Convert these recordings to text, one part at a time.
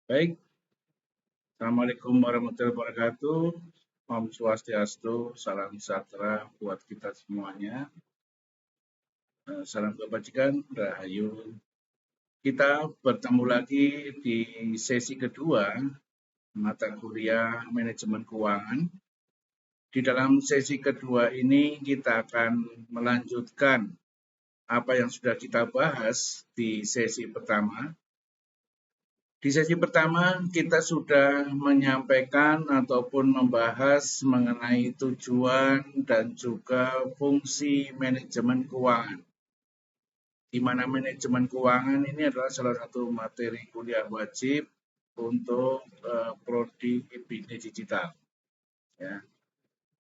Baik, Assalamualaikum warahmatullahi wabarakatuh. Om Swastiastu, salam sejahtera buat kita semuanya. Salam kebajikan, Rahayu. Kita bertemu lagi di sesi kedua mata kuliah manajemen keuangan. Di dalam sesi kedua ini kita akan melanjutkan apa yang sudah kita bahas di sesi pertama. Di sesi pertama kita sudah menyampaikan ataupun membahas mengenai tujuan dan juga fungsi manajemen keuangan. Di mana manajemen keuangan ini adalah salah satu materi kuliah wajib untuk prodi bisnis digital. Ya.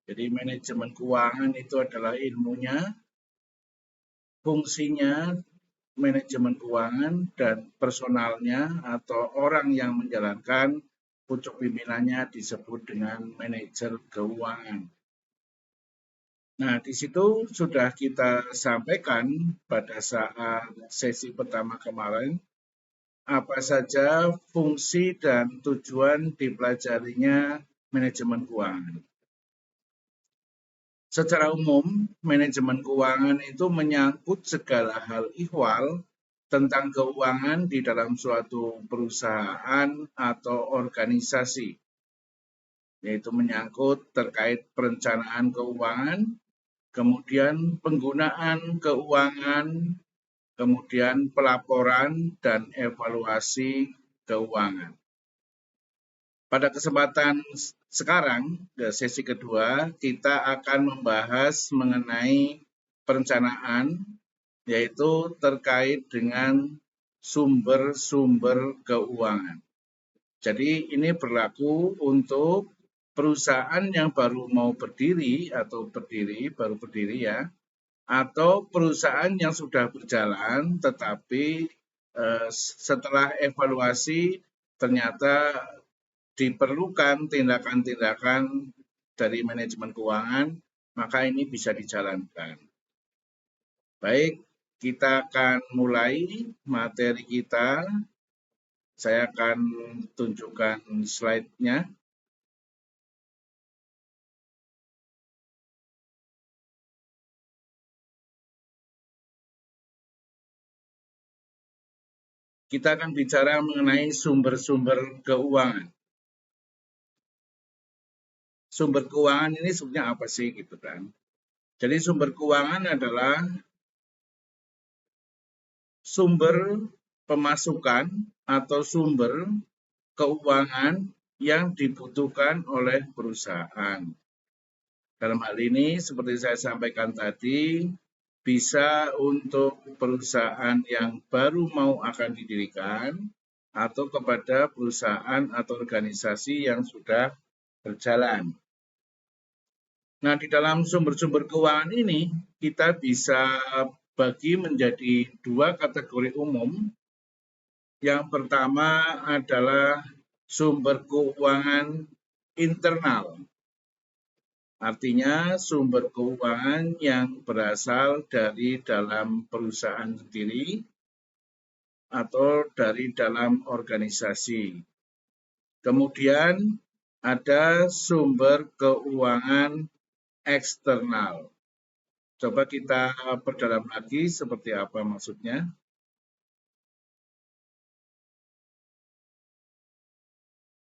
Jadi manajemen keuangan itu adalah ilmunya, fungsinya, manajemen keuangan dan personalnya atau orang yang menjalankan pucuk pimpinannya disebut dengan manajer keuangan. Nah, di situ sudah kita sampaikan pada saat sesi pertama kemarin apa saja fungsi dan tujuan dipelajarinya manajemen keuangan. Secara umum, manajemen keuangan itu menyangkut segala hal ihwal tentang keuangan di dalam suatu perusahaan atau organisasi, yaitu menyangkut terkait perencanaan keuangan, kemudian penggunaan keuangan, kemudian pelaporan dan evaluasi keuangan. Pada kesempatan sekarang, sesi kedua, kita akan membahas mengenai perencanaan, yaitu terkait dengan sumber-sumber keuangan. Jadi ini berlaku untuk perusahaan yang baru mau berdiri atau baru berdiri ya, atau perusahaan yang sudah berjalan tetapi setelah evaluasi ternyata diperlukan tindakan-tindakan dari manajemen keuangan, maka ini bisa dijalankan. Baik, kita akan mulai materi kita. Saya akan tunjukkan slide-nya. Kita akan bicara mengenai sumber-sumber keuangan. Sumber keuangan ini sebenarnya apa sih gitu kan? Jadi sumber keuangan adalah sumber pemasukan atau sumber keuangan yang dibutuhkan oleh perusahaan. Dalam hal ini, seperti saya sampaikan tadi, bisa untuk perusahaan yang baru mau akan didirikan atau kepada perusahaan atau organisasi yang sudah berjalan. Nah, di dalam sumber-sumber keuangan ini, kita bisa bagi menjadi dua kategori umum. Yang pertama adalah sumber keuangan internal. Artinya sumber keuangan yang berasal dari dalam perusahaan sendiri atau dari dalam organisasi. Kemudian ada sumber keuangan eksternal. Coba kita perdalam lagi seperti apa maksudnya.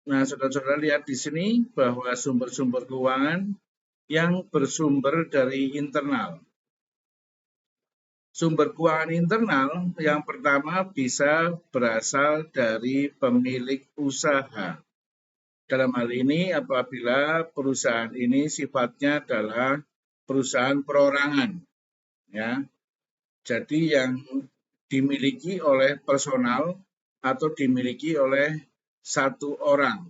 Nah, saudara-saudara lihat di sini bahwa sumber-sumber keuangan yang bersumber dari internal. Sumber keuangan internal yang pertama bisa berasal dari pemilik usaha. Dalam hal ini apabila perusahaan ini sifatnya adalah perusahaan perorangan, ya. Jadi yang dimiliki oleh personal atau dimiliki oleh satu orang.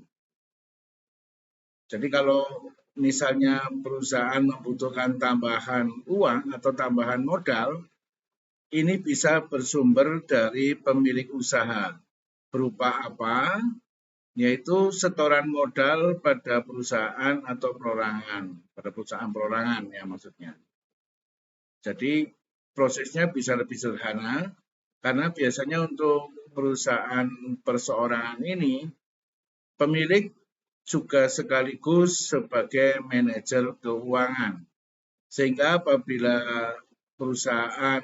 Jadi kalau misalnya perusahaan membutuhkan tambahan uang atau tambahan modal, ini bisa bersumber dari pemilik usaha. Berupa apa? Yaitu setoran modal pada perusahaan atau perorangan. Pada perusahaan perorangan ya maksudnya. Jadi prosesnya bisa lebih sederhana karena biasanya untuk perusahaan perseorangan ini, pemilik juga sekaligus sebagai manajer keuangan. Sehingga apabila perusahaan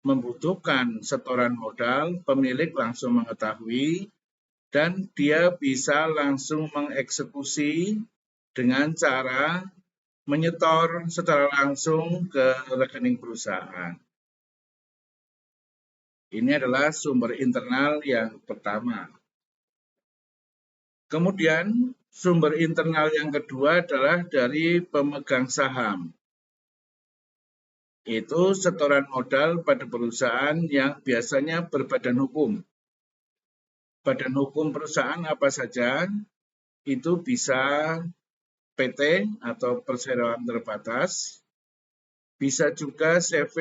membutuhkan setoran modal, pemilik langsung mengetahui dan dia bisa langsung mengeksekusi dengan cara menyetor secara langsung ke rekening perusahaan. Ini adalah sumber internal yang pertama. Kemudian sumber internal yang kedua adalah dari pemegang saham. Itu setoran modal pada perusahaan yang biasanya berbadan hukum. Badan hukum perusahaan apa saja? Itu bisa PT atau perseroan terbatas, bisa juga CV,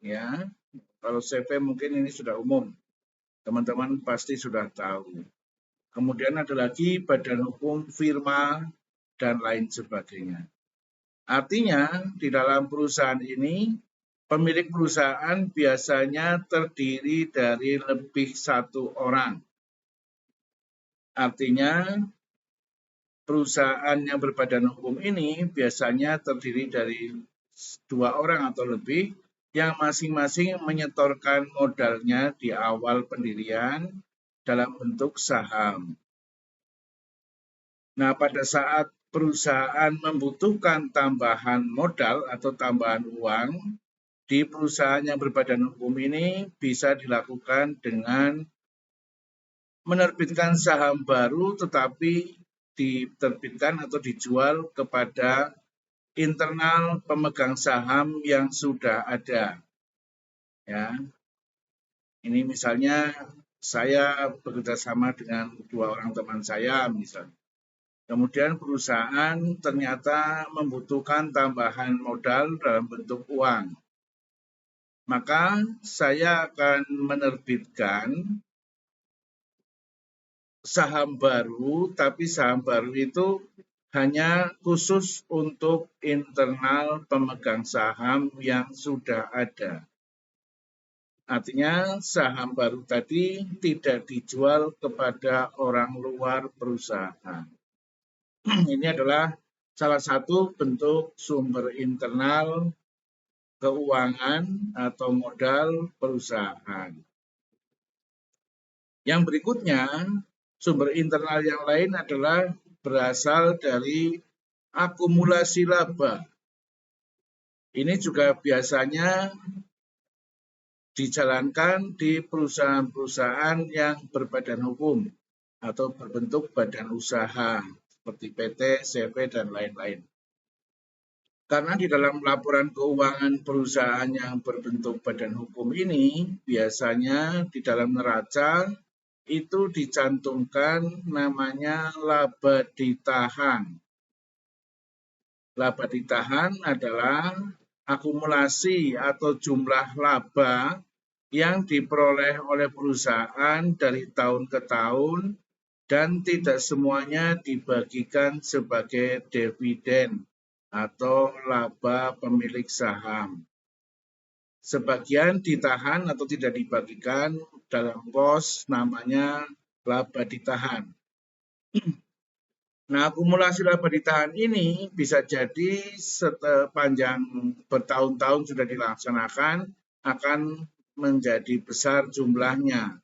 ya. Kalau CV mungkin ini sudah umum, teman-teman pasti sudah tahu. Kemudian ada lagi badan hukum firma dan lain sebagainya. Artinya di dalam perusahaan ini, pemilik perusahaan biasanya terdiri dari lebih satu orang. Artinya perusahaan yang berbadan hukum ini biasanya terdiri dari 2 orang atau lebih yang masing-masing menyetorkan modalnya di awal pendirian dalam bentuk saham. Nah, pada saat perusahaan membutuhkan tambahan modal atau tambahan uang, di perusahaan yang berbadan hukum ini bisa dilakukan dengan menerbitkan saham baru tetapi diterbitkan atau dijual kepada internal pemegang saham yang sudah ada. Ya. Ini misalnya saya bekerja sama dengan 2 orang teman saya misalnya. Kemudian perusahaan ternyata membutuhkan tambahan modal dalam bentuk uang. Maka saya akan menerbitkan saham baru, tapi saham baru itu hanya khusus untuk internal pemegang saham yang sudah ada. Artinya saham baru tadi tidak dijual kepada orang luar perusahaan. Ini adalah salah satu bentuk sumber internal keuangan atau modal perusahaan. Yang berikutnya, sumber internal yang lain adalah berasal dari akumulasi laba. Ini juga biasanya dijalankan di perusahaan-perusahaan yang berbadan hukum atau berbentuk badan usaha seperti PT, CV, dan lain-lain. Karena di dalam laporan keuangan perusahaan yang berbentuk badan hukum ini, biasanya di dalam neraca itu dicantumkan namanya laba ditahan. Laba ditahan adalah akumulasi atau jumlah laba yang diperoleh oleh perusahaan dari tahun ke tahun dan tidak semuanya dibagikan sebagai dividen atau laba pemilik saham. Sebagian ditahan atau tidak dibagikan dalam pos namanya laba ditahan. Nah, akumulasi laba ditahan ini bisa jadi sepanjang bertahun-tahun sudah dilaksanakan akan menjadi besar jumlahnya.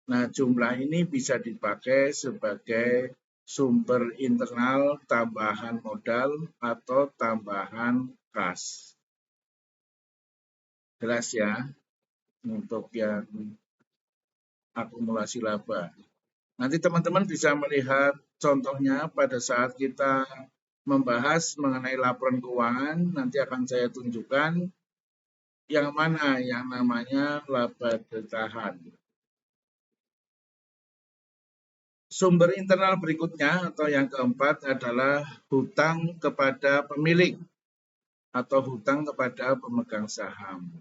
Nah, jumlah ini bisa dipakai sebagai sumber internal tambahan modal atau tambahan kas. Jelas ya untuk yang akumulasi laba. Nanti teman-teman bisa melihat contohnya pada saat kita membahas mengenai laporan keuangan, nanti akan saya tunjukkan yang mana yang namanya laba ditahan. Sumber internal berikutnya atau yang keempat adalah hutang kepada pemilik atau hutang kepada pemegang saham.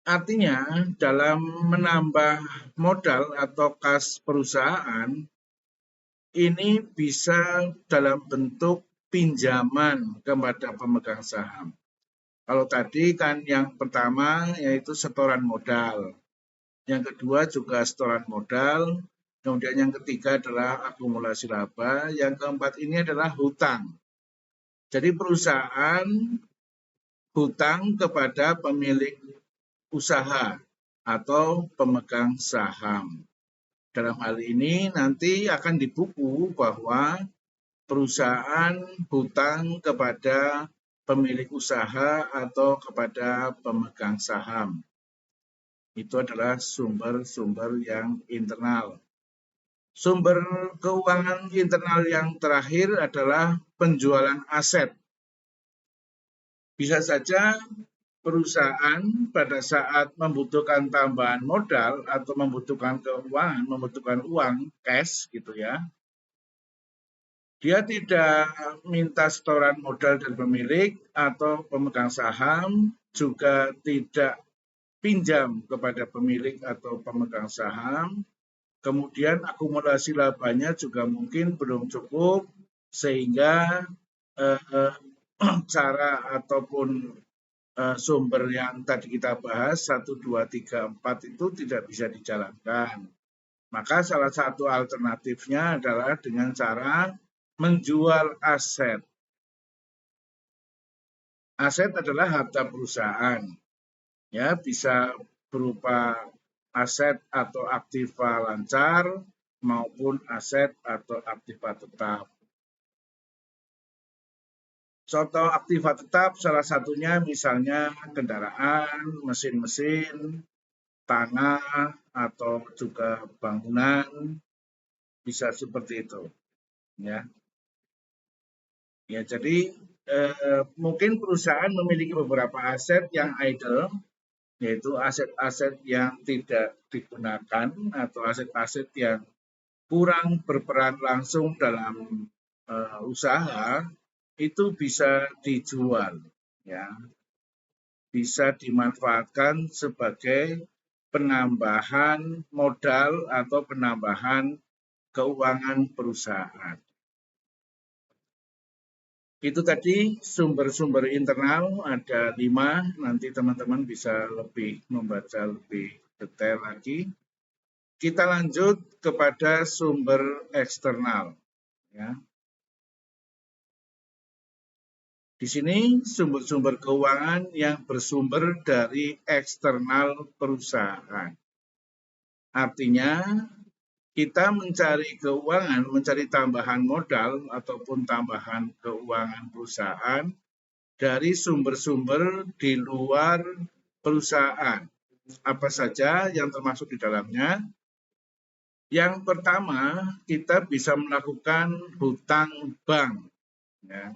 Artinya dalam menambah modal atau kas perusahaan, ini bisa dalam bentuk pinjaman kepada pemegang saham. Kalau tadi kan yang pertama yaitu setoran modal. Yang kedua juga setoran modal. Kemudian yang ketiga adalah akumulasi laba. Yang keempat ini adalah hutang. Jadi perusahaan hutang kepada pemilik usaha atau pemegang saham. Dalam hal ini nanti akan dibuku bahwa perusahaan hutang kepada pemilik usaha atau kepada pemegang saham. Itu adalah sumber-sumber yang internal. Sumber keuangan internal yang terakhir adalah penjualan aset. Bisa saja perusahaan pada saat membutuhkan tambahan modal atau membutuhkan keuangan, membutuhkan uang cash gitu ya. Dia tidak minta setoran modal dari pemilik atau pemegang saham, juga tidak pinjam kepada pemilik atau pemegang saham. Kemudian akumulasi labanya juga mungkin belum cukup, sehingga cara ataupun sumber yang tadi kita bahas 1, 2, 3, 4 itu tidak bisa dijalankan. Maka salah satu alternatifnya adalah dengan cara menjual aset. Aset adalah harta perusahaan. Ya, bisa berupa aset atau aktiva lancar maupun aset atau aktiva tetap. Contoh aktiva tetap salah satunya misalnya kendaraan, mesin-mesin, tanah, atau juga bangunan, bisa seperti itu. Ya, jadi mungkin perusahaan memiliki beberapa aset yang idle, yaitu aset-aset yang tidak digunakan atau aset-aset yang kurang berperan langsung dalam usaha, itu bisa dijual, ya, bisa dimanfaatkan sebagai penambahan modal atau penambahan keuangan perusahaan. Itu tadi sumber-sumber internal ada 5, nanti teman-teman bisa lebih membaca lebih detail lagi. Kita lanjut kepada sumber eksternal. Ya. Di sini sumber-sumber keuangan yang bersumber dari eksternal perusahaan. Artinya kita mencari keuangan, mencari tambahan modal ataupun tambahan keuangan perusahaan dari sumber-sumber di luar perusahaan. Apa saja yang termasuk di dalamnya? Yang pertama, kita bisa melakukan hutang bank. Ya.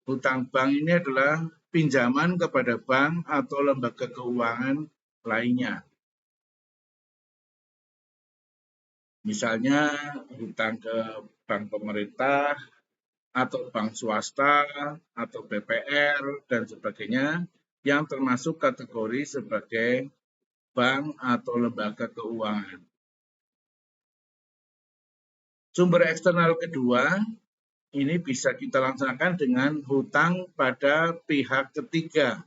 Hutang bank ini adalah pinjaman kepada bank atau lembaga keuangan lainnya. Misalnya hutang ke bank pemerintah, atau bank swasta, atau BPR, dan sebagainya, yang termasuk kategori sebagai bank atau lembaga keuangan. Sumber eksternal kedua, ini bisa kita laksanakan dengan hutang pada pihak ketiga.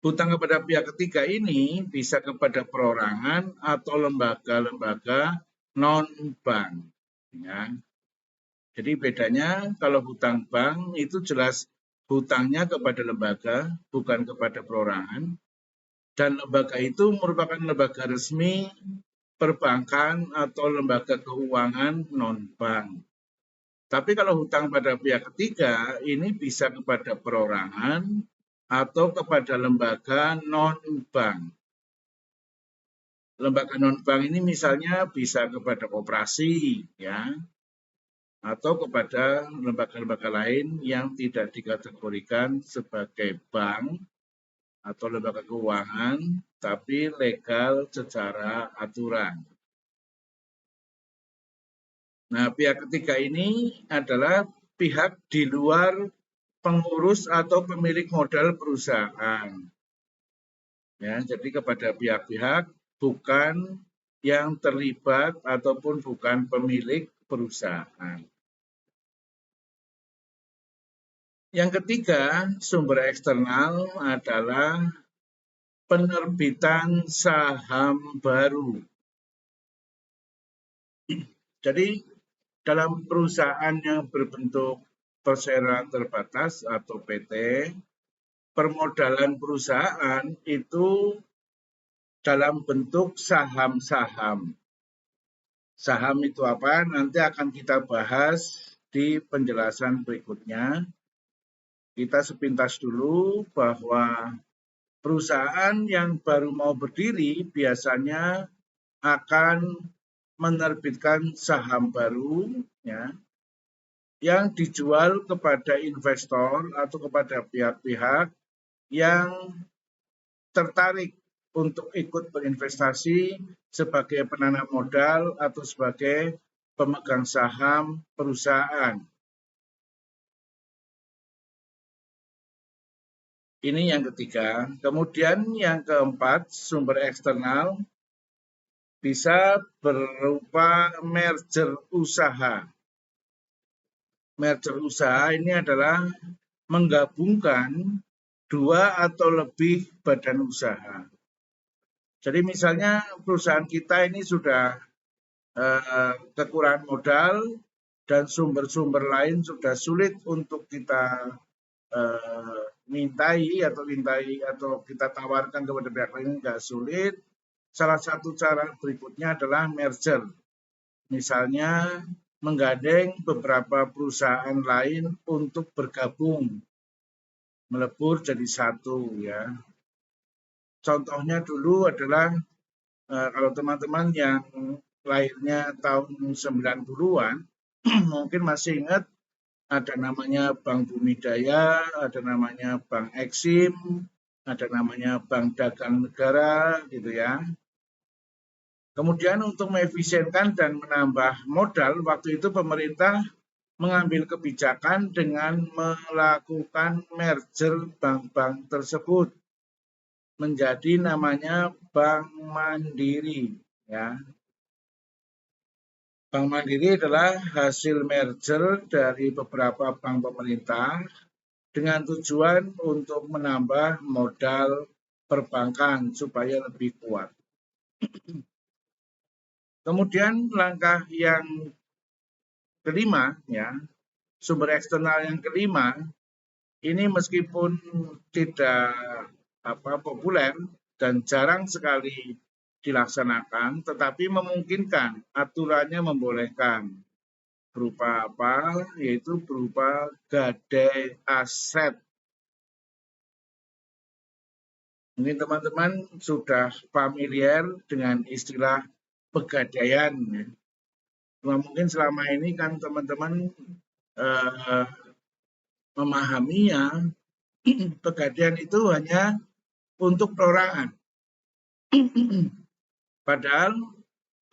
Hutang kepada pihak ketiga ini bisa kepada perorangan atau lembaga-lembaga non-bank. Ya. Jadi bedanya kalau hutang bank itu jelas hutangnya kepada lembaga, bukan kepada perorangan. Dan lembaga itu merupakan lembaga resmi perbankan atau lembaga keuangan non-bank. Tapi kalau hutang pada pihak ketiga, ini bisa kepada perorangan atau kepada lembaga non-bank. Lembaga non-bank ini misalnya bisa kepada koperasi, ya, atau kepada lembaga-lembaga lain yang tidak dikategorikan sebagai bank atau lembaga keuangan, tapi legal secara aturan. Nah, pihak ketiga ini adalah pihak di luar pengurus atau pemilik modal perusahaan. Ya, jadi kepada pihak-pihak bukan yang terlibat ataupun bukan pemilik perusahaan. Yang ketiga, sumber eksternal adalah penerbitan saham baru. Jadi dalam perusahaan yang berbentuk perseroan terbatas atau PT, permodalan perusahaan itu dalam bentuk saham-saham. Saham itu apa? Nanti akan kita bahas di penjelasan berikutnya. Kita sepintas dulu bahwa perusahaan yang baru mau berdiri biasanya akan menerbitkan saham baru ya, yang dijual kepada investor atau kepada pihak-pihak yang tertarik untuk ikut berinvestasi sebagai penanam modal atau sebagai pemegang saham perusahaan. Ini yang ketiga. Kemudian yang keempat, sumber eksternal bisa berupa merger usaha. Merger usaha ini adalah menggabungkan dua atau lebih badan usaha. Jadi misalnya perusahaan kita ini sudah kekurangan modal dan sumber-sumber lain sudah sulit untuk kita mintai atau kita tawarkan kepada pihak lain, nggak sulit. Salah satu cara berikutnya adalah merger. Misalnya menggandeng beberapa perusahaan lain untuk bergabung, melebur jadi satu ya. Contohnya dulu adalah kalau teman-teman yang lahirnya tahun 90-an mungkin masih ingat ada namanya Bank Bumidaya, ada namanya Bank Eksim, ada namanya Bank Dagang Negara gitu ya. Kemudian untuk mengefisienkan dan menambah modal, waktu itu pemerintah mengambil kebijakan dengan melakukan merger bank-bank tersebut menjadi namanya Bank Mandiri ya. Bank Mandiri adalah hasil merger dari beberapa bank pemerintah dengan tujuan untuk menambah modal perbankan supaya lebih kuat. Kemudian langkah yang kelima ya, sumber eksternal yang kelima ini meskipun tidak populer dan jarang sekali dilaksanakan, tetapi memungkinkan, aturannya membolehkan. Berupa apa? Yaitu berupa gadai aset. Mungkin teman-teman sudah familiar dengan istilah pegadaian. Mungkin selama ini kan teman-teman memahaminya, pegadaian itu hanya untuk perorangan. Padahal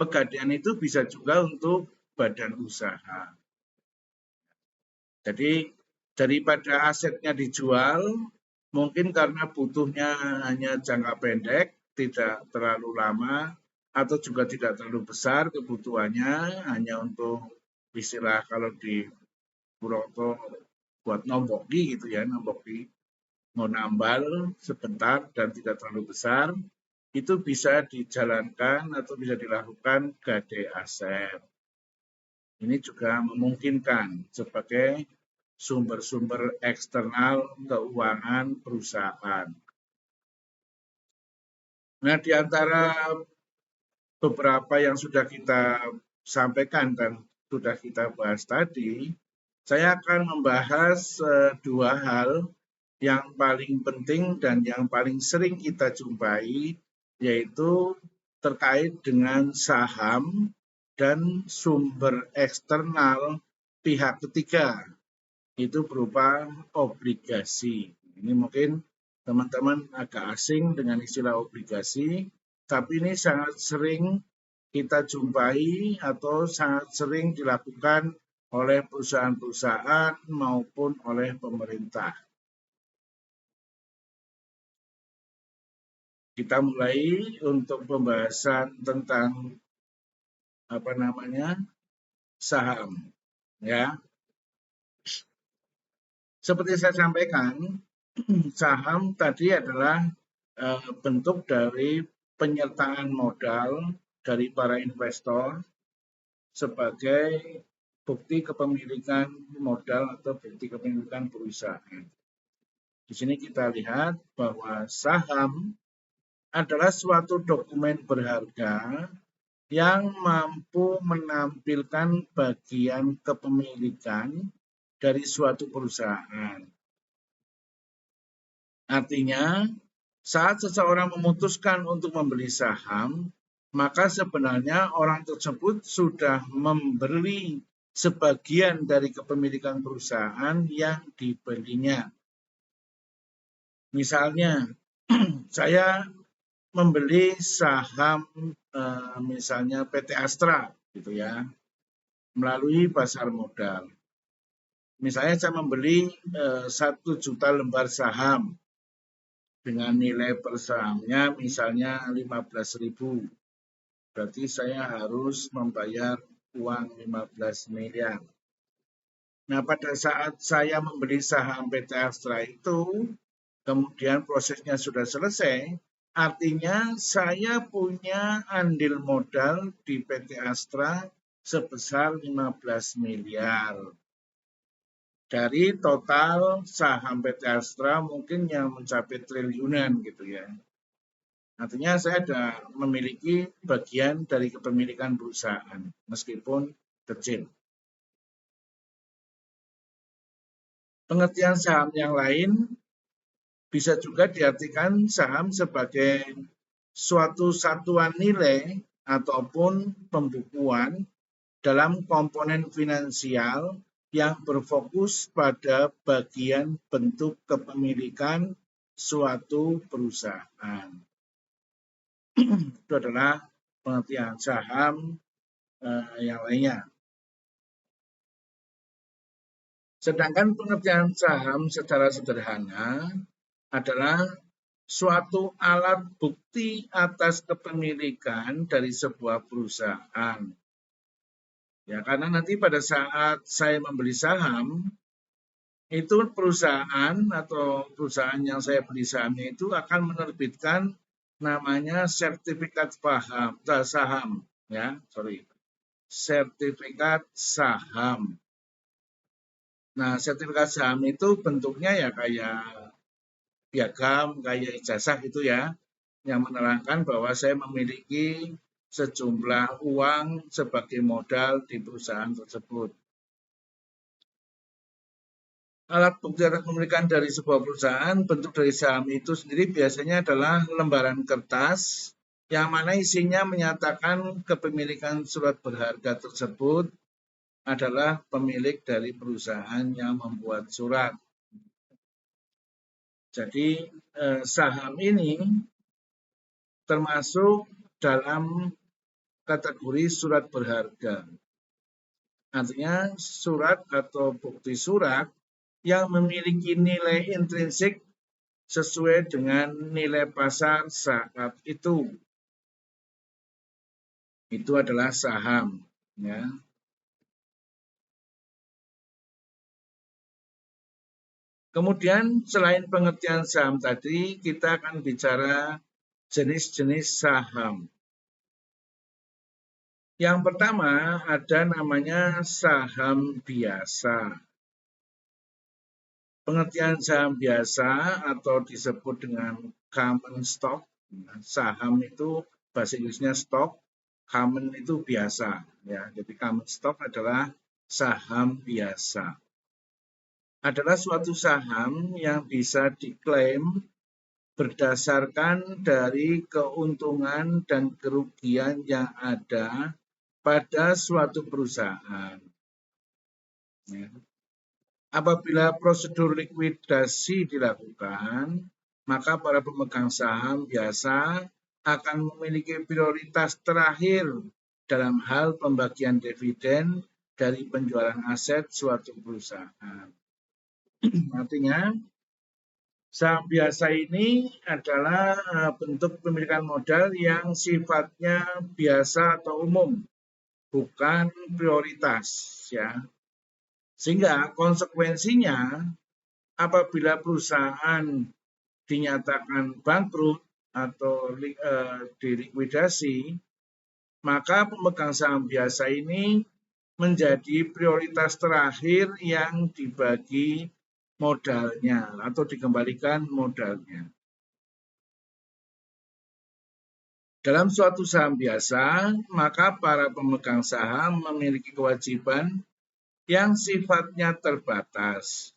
pegadaian itu bisa juga untuk badan usaha. Jadi daripada asetnya dijual, mungkin karena butuhnya hanya jangka pendek, tidak terlalu lama, atau juga tidak terlalu besar kebutuhannya, hanya untuk istilah kalau di Purwokerto buat nomboki gitu ya, nomboki mau nambal sebentar dan tidak terlalu besar, itu bisa dijalankan atau bisa dilakukan gadai aset. Ini juga memungkinkan sebagai sumber-sumber eksternal keuangan perusahaan. Nah, di antara beberapa yang sudah kita sampaikan dan sudah kita bahas tadi, saya akan membahas dua hal yang paling penting dan yang paling sering kita jumpai, yaitu terkait dengan saham dan sumber eksternal pihak ketiga. Itu berupa obligasi. Ini mungkin teman-teman agak asing dengan istilah obligasi, tapi ini sangat sering kita jumpai atau sangat sering dilakukan oleh perusahaan-perusahaan maupun oleh pemerintah. Kita mulai untuk pembahasan tentang saham ya. Seperti saya sampaikan, saham tadi adalah bentuk dari penyertaan modal dari para investor sebagai bukti kepemilikan modal atau bukti kepemilikan perusahaan. Di sini kita lihat bahwa saham adalah suatu dokumen berharga yang mampu menampilkan bagian kepemilikan dari suatu perusahaan. Artinya, saat seseorang memutuskan untuk membeli saham, maka sebenarnya orang tersebut sudah membeli sebagian dari kepemilikan perusahaan yang dibelinya. Misalnya, saya membeli saham misalnya PT Astra gitu ya, melalui pasar modal. Misalnya saya membeli 1 juta lembar saham dengan nilai per sahamnya misalnya 15.000. Berarti saya harus membayar uang 15 miliar. Nah, pada saat saya membeli saham PT Astra itu, kemudian prosesnya sudah selesai, artinya saya punya andil modal di PT Astra sebesar 15 miliar. Dari total saham PT Astra mungkin yang mencapai triliunan gitu ya. Artinya saya ada memiliki bagian dari kepemilikan perusahaan, meskipun kecil. Pengertian saham yang lain bisa juga diartikan saham sebagai suatu satuan nilai ataupun pembukuan dalam komponen finansial yang berfokus pada bagian bentuk kepemilikan suatu perusahaan. Itu adalah pengertian saham yang lainnya. Sedangkan pengertian saham secara sederhana adalah suatu alat bukti atas kepemilikan dari sebuah perusahaan. Ya, karena nanti pada saat saya membeli saham, itu perusahaan atau perusahaan yang saya beli sahamnya itu akan menerbitkan namanya sertifikat saham, ya, sertifikat saham. Nah, sertifikat saham itu bentuknya ya kayak piagam, kayak ijazah itu ya, yang menerangkan bahwa saya memiliki sejumlah uang sebagai modal di perusahaan tersebut. Alat bukti atas kepemilikan dari sebuah perusahaan, bentuk dari saham itu sendiri biasanya adalah lembaran kertas yang mana isinya menyatakan kepemilikan surat berharga tersebut adalah pemilik dari perusahaan yang membuat surat. Jadi saham ini termasuk dalam kategori surat berharga. Artinya surat atau bukti surat yang memiliki nilai intrinsik sesuai dengan nilai pasar saat itu. Itu adalah saham. Ya. Kemudian selain pengertian saham tadi, kita akan bicara jenis-jenis saham. Yang pertama ada namanya saham biasa. Pengertian saham biasa atau disebut dengan common stock, saham itu bahasa Inggrisnya stock, common itu biasa, ya. Jadi common stock adalah saham biasa. Adalah suatu saham yang bisa diklaim berdasarkan dari keuntungan dan kerugian yang ada pada suatu perusahaan. Ya. Apabila prosedur likuidasi dilakukan, maka para pemegang saham biasa akan memiliki prioritas terakhir dalam hal pembagian dividen dari penjualan aset suatu perusahaan. Artinya, saham biasa ini adalah bentuk pemilikan modal yang sifatnya biasa atau umum, bukan prioritas, ya. Sehingga konsekuensinya apabila perusahaan dinyatakan bangkrut atau dilikuidasi, maka pemegang saham biasa ini menjadi prioritas terakhir yang dibagi modalnya atau dikembalikan modalnya. Dalam suatu saham biasa, maka para pemegang saham memiliki kewajiban yang sifatnya terbatas.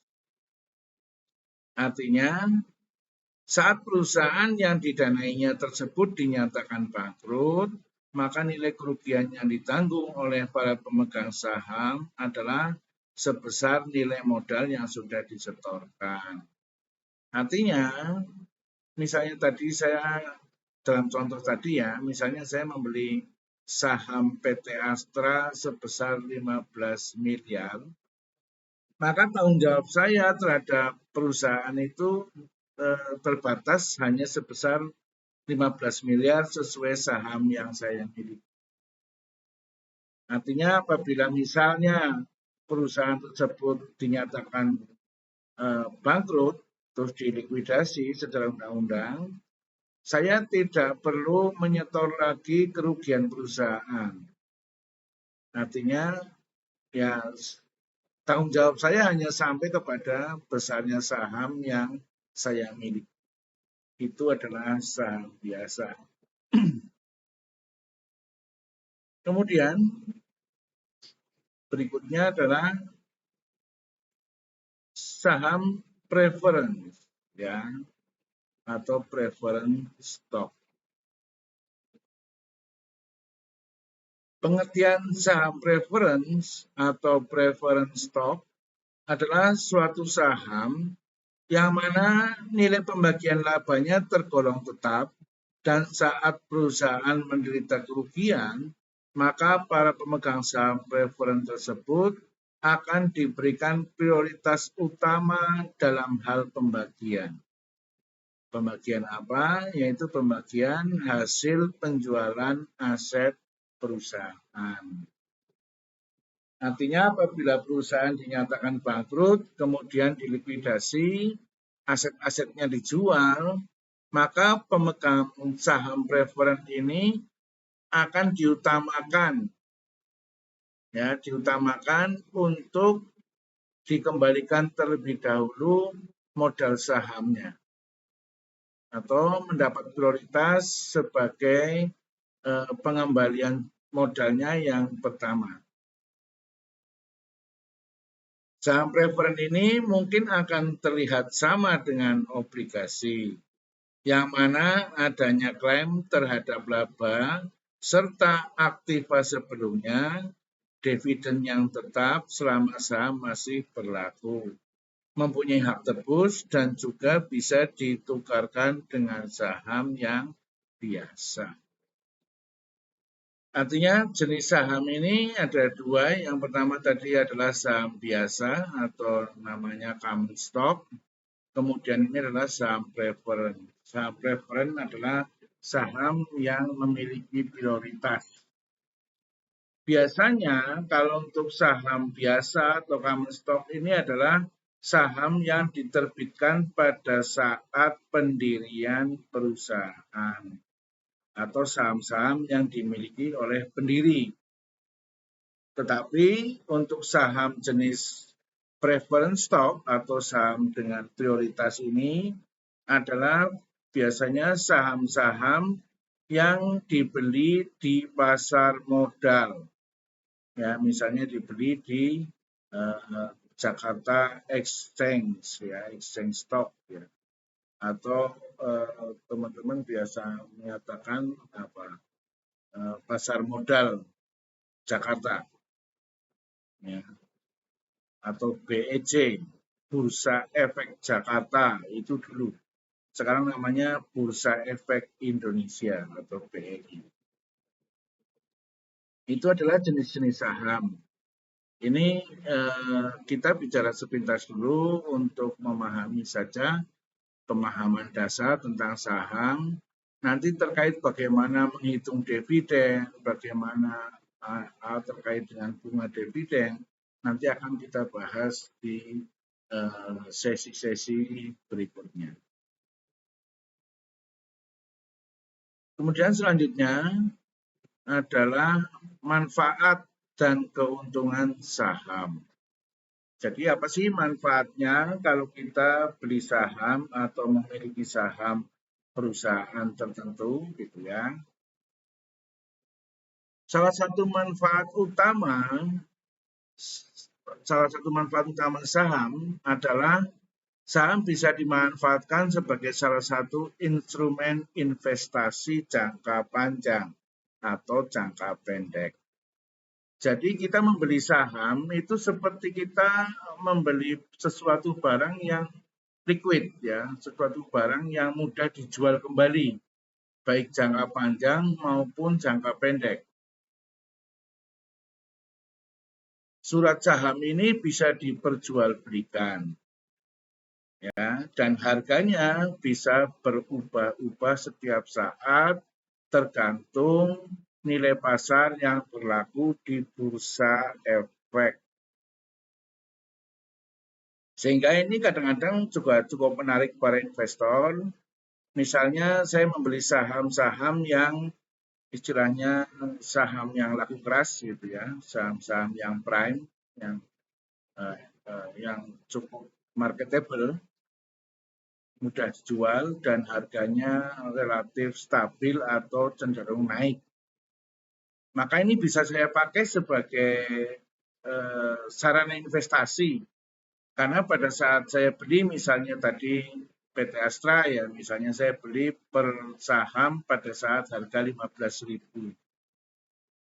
Artinya, saat perusahaan yang didanainya tersebut dinyatakan bangkrut, maka nilai kerugian yang ditanggung oleh para pemegang saham adalah sebesar nilai modal yang sudah disetorkan. Artinya, misalnya tadi dalam contoh tadi ya, misalnya saya membeli saham PT Astra sebesar 15 miliar, maka tanggung jawab saya terhadap perusahaan itu terbatas hanya sebesar 15 miliar sesuai saham yang saya miliki. Artinya apabila misalnya perusahaan tersebut dinyatakan bangkrut, terus dilikuidasi secara undang-undang, saya tidak perlu menyetor lagi kerugian perusahaan. Artinya ya tanggung jawab saya hanya sampai kepada besarnya saham yang saya miliki. Itu adalah saham biasa. Kemudian berikutnya adalah saham preference ya atau preference stock. Pengertian saham preference atau preference stock adalah suatu saham yang mana nilai pembagian labanya tergolong tetap dan saat perusahaan menderita kerugian, maka para pemegang saham preference tersebut akan diberikan prioritas utama dalam hal pembagian. Pembagian apa? Yaitu pembagian hasil penjualan aset perusahaan. Artinya apabila perusahaan dinyatakan bangkrut, kemudian dilikuidasi, aset-asetnya dijual, maka pemegang saham preference ini akan diutamakan untuk dikembalikan terlebih dahulu modal sahamnya atau mendapat prioritas sebagai pengembalian modalnya yang pertama. Saham preference ini mungkin akan terlihat sama dengan obligasi, yang mana adanya klaim terhadap laba serta aktiva sebelumnya, dividen yang tetap selama saham masih berlaku, mempunyai hak tebus dan juga bisa ditukarkan dengan saham yang biasa. Artinya jenis saham ini ada dua. Yang pertama tadi adalah saham biasa atau namanya common stock. Kemudian ini adalah saham preference. Saham preference adalah saham yang memiliki prioritas. Biasanya kalau untuk saham biasa atau common stock ini adalah saham yang diterbitkan pada saat pendirian perusahaan atau saham-saham yang dimiliki oleh pendiri. Tetapi untuk saham jenis preference stock atau saham dengan prioritas ini adalah biasanya saham-saham yang dibeli di pasar modal. Ya, misalnya dibeli di Jakarta Exchange ya, Exchange Stock ya. Atau teman-teman biasa menyatakan pasar modal Jakarta ya. Atau BEC, Bursa Efek Jakarta itu dulu. Sekarang namanya Bursa Efek Indonesia atau BEI. Itu adalah jenis-jenis saham. Ini kita bicara sepintas dulu untuk memahami saja pemahaman dasar tentang saham. Nanti terkait bagaimana menghitung dividen, bagaimana terkait dengan bunga dividen, nanti akan kita bahas di sesi-sesi berikutnya. Kemudian selanjutnya adalah manfaat dan keuntungan saham. Jadi apa sih manfaatnya kalau kita beli saham atau memiliki saham perusahaan tertentu gitu ya. Salah satu manfaat utama saham adalah saham bisa dimanfaatkan sebagai salah satu instrumen investasi jangka panjang atau jangka pendek. Jadi kita membeli saham itu seperti kita membeli sesuatu barang yang liquid ya, sesuatu barang yang mudah dijual kembali, baik jangka panjang maupun jangka pendek. Surat saham ini bisa diperjualbelikan ya, dan harganya bisa berubah-ubah setiap saat tergantung nilai pasar yang berlaku di bursa efek. Sehingga ini kadang-kadang juga cukup menarik para investor. Misalnya saya membeli saham-saham yang istilahnya saham yang laku keras gitu ya, saham-saham yang prime, yang cukup marketable, mudah dijual dan harganya relatif stabil atau cenderung naik. Maka ini bisa saya pakai sebagai sarana investasi. Karena pada saat saya beli misalnya tadi PT Astra ya, misalnya saya beli per saham pada saat harga 15.000.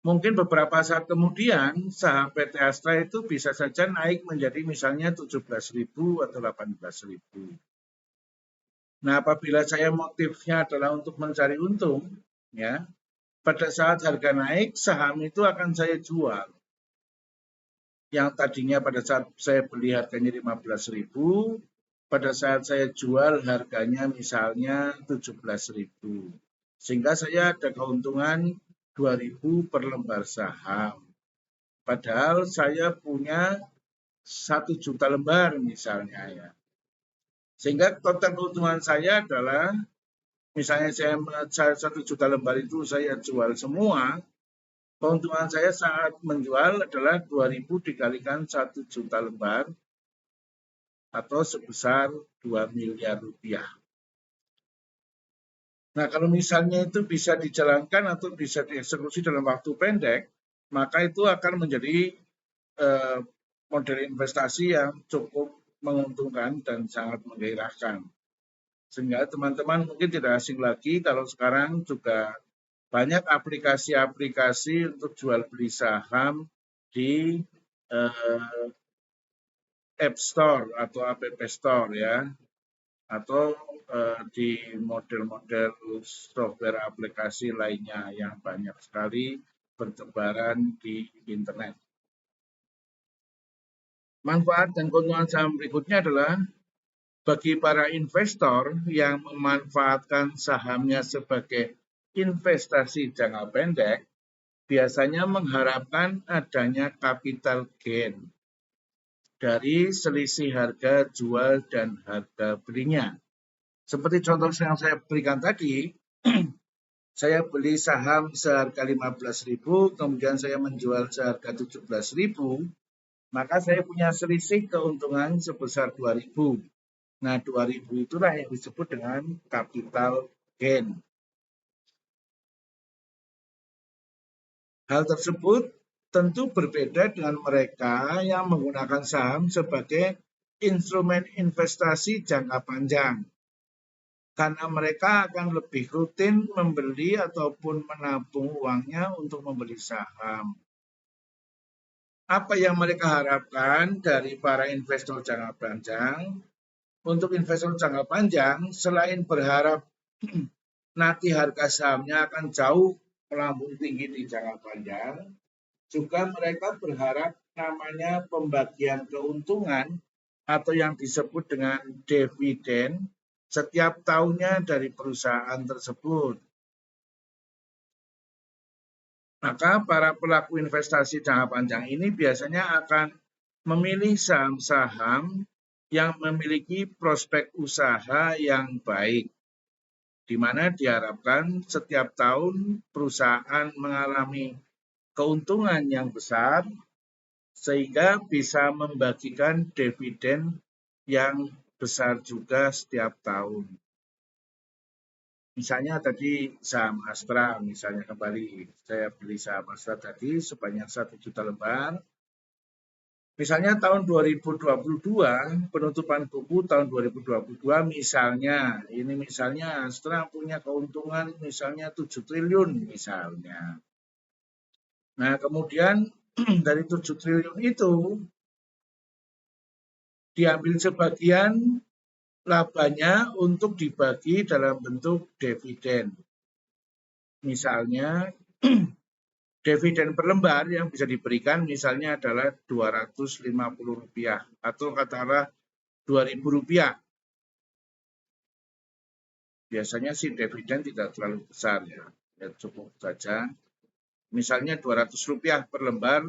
Mungkin beberapa saat kemudian saham PT Astra itu bisa saja naik menjadi misalnya 17.000 atau 18.000. Nah, apabila saya motifnya adalah untuk mencari untung, ya, pada saat harga naik saham itu akan saya jual. Yang tadinya pada saat saya beli harganya 15.000, pada saat saya jual harganya misalnya 17.000. Sehingga saya ada keuntungan 2.000 per lembar saham. Padahal saya punya 1 juta lembar misalnya ya. Sehingga total keuntungan saya adalah misalnya saya 1 juta lembar itu saya jual semua, keuntungan saya saat menjual adalah 2.000 dikalikan 1 juta lembar atau sebesar 2 miliar rupiah. Nah, kalau misalnya itu bisa dijalankan atau bisa dieksekusi dalam waktu pendek, maka itu akan menjadi model investasi yang cukup menguntungkan dan sangat menggairahkan. Sehingga teman-teman mungkin tidak asing lagi kalau sekarang juga banyak aplikasi-aplikasi untuk jual beli saham di App Store atau App Store ya, atau di model-model software aplikasi lainnya yang banyak sekali bertebaran di internet. Manfaat dan keuntungan saham berikutnya adalah bagi para investor yang memanfaatkan sahamnya sebagai investasi jangka pendek, biasanya mengharapkan adanya capital gain dari selisih harga jual dan harga belinya. Seperti contoh yang saya berikan tadi, saya beli saham seharga 15.000, kemudian saya menjual seharga 17.000, maka saya punya selisih keuntungan sebesar 2.000. Nah, 2.000 itulah yang disebut dengan capital gain. Hal tersebut tentu berbeda dengan mereka yang menggunakan saham sebagai instrumen investasi jangka panjang. Karena mereka akan lebih rutin membeli ataupun menabung uangnya untuk membeli saham. Apa yang mereka harapkan dari para investor jangka panjang? Untuk investor jangka panjang, selain berharap nanti harga sahamnya akan jauh melambung tinggi di jangka panjang, juga mereka berharap namanya pembagian keuntungan atau yang disebut dengan dividen setiap tahunnya dari perusahaan tersebut. Maka para pelaku investasi jangka panjang ini biasanya akan memilih saham-saham yang memiliki prospek usaha yang baik di mana diharapkan setiap tahun perusahaan mengalami keuntungan yang besar sehingga bisa membagikan dividen yang besar juga setiap tahun. Misalnya tadi saham Astra, misalnya kembali saya beli saham Astra tadi sebanyak 1 juta lembar. Misalnya tahun 2022, penutupan buku tahun 2022 misalnya, ini misalnya Astra punya keuntungan misalnya 7 triliun misalnya. Nah kemudian dari 7 triliun itu diambil sebagian labanya untuk dibagi dalam bentuk dividen. Misalnya dividen per lembar yang bisa diberikan misalnya adalah Rp250 atau katakanlah Rp2.000. Biasanya sih dividen tidak terlalu besar ya cukup saja. Misalnya Rp200 per lembar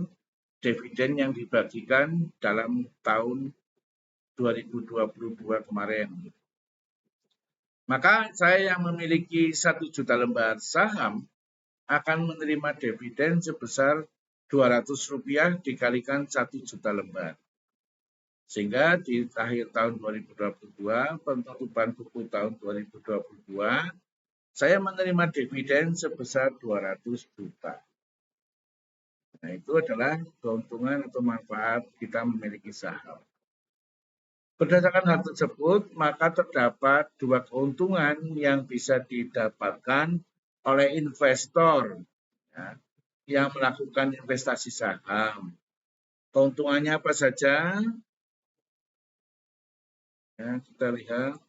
dividen yang dibagikan dalam tahun 2022 kemarin. Maka saya yang memiliki 1 juta lembar saham akan menerima dividen sebesar Rp200 dikalikan 1 juta lembar. Sehingga di akhir tahun 2022, penutupan buku tahun 2022, saya menerima dividen sebesar 200 juta. Nah, itu adalah keuntungan atau manfaat kita memiliki saham. Berdasarkan hal tersebut, maka terdapat dua keuntungan yang bisa didapatkan oleh investor ya, yang melakukan investasi saham. Keuntungannya apa saja? Ya, kita lihat.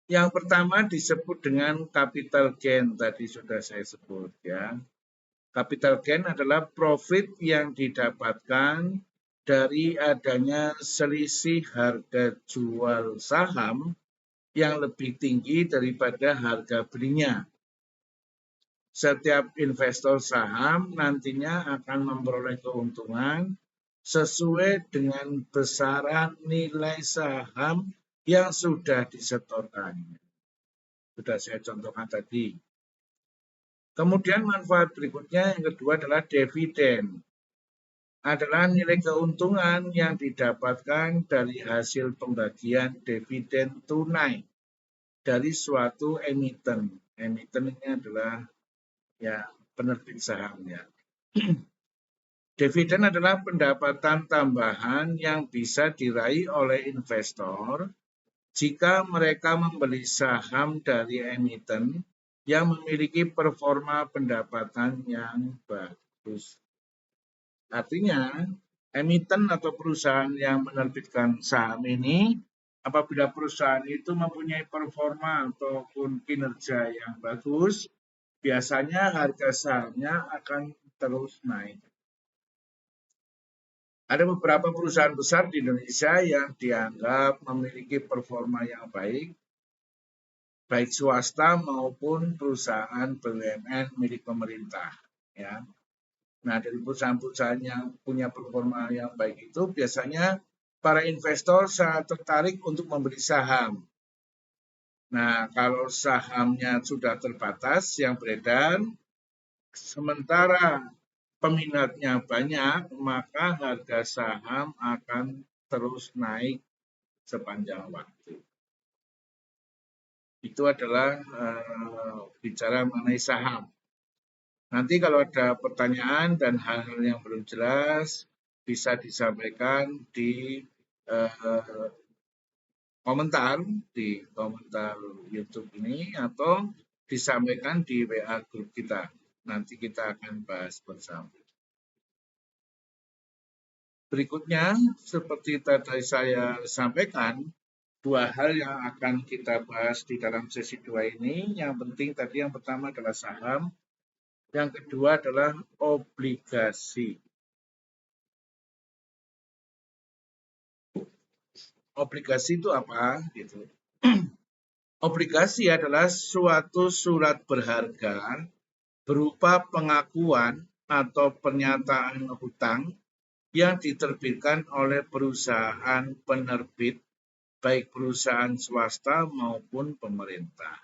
Yang pertama disebut dengan capital gain, tadi sudah saya sebut ya. Capital gain adalah profit yang didapatkan dari adanya selisih harga jual saham yang lebih tinggi daripada harga belinya. Setiap investor saham nantinya akan memperoleh keuntungan sesuai dengan besaran nilai saham yang sudah disetorkan. Sudah saya contohkan tadi. Kemudian manfaat berikutnya yang kedua adalah dividen. Adalah nilai keuntungan yang didapatkan dari hasil pembagian dividen tunai dari suatu emiten. Emiten ini adalah ya penerbit sahamnya. Dividen adalah pendapatan tambahan yang bisa diraih oleh investor jika mereka membeli saham dari emiten yang memiliki performa pendapatan yang bagus. Artinya, emiten atau perusahaan yang menerbitkan saham ini, apabila perusahaan itu mempunyai performa ataupun kinerja yang bagus, biasanya harga sahamnya akan terus naik. Ada beberapa perusahaan besar di Indonesia yang dianggap memiliki performa yang baik swasta maupun perusahaan BUMN milik pemerintah. Ya. Nah, dari perusahaan-perusahaan yang punya performa yang baik itu biasanya para investor sangat tertarik untuk membeli saham. Nah, kalau sahamnya sudah terbatas yang beredar, sementara peminatnya banyak, maka harga saham akan terus naik sepanjang waktu. Itu adalah bicara mengenai saham. Nanti kalau ada pertanyaan dan hal-hal yang belum jelas, bisa disampaikan di komentar YouTube ini atau disampaikan di WA grup kita. Nanti kita akan bahas bersama. Berikutnya, seperti tadi saya sampaikan, dua hal yang akan kita bahas di dalam sesi 2 ini. Yang penting tadi yang pertama adalah saham, yang kedua adalah obligasi. Obligasi itu apa? Gitu. Obligasi adalah suatu surat berharga berupa pengakuan atau pernyataan hutang yang diterbitkan oleh perusahaan penerbit, baik perusahaan swasta maupun pemerintah.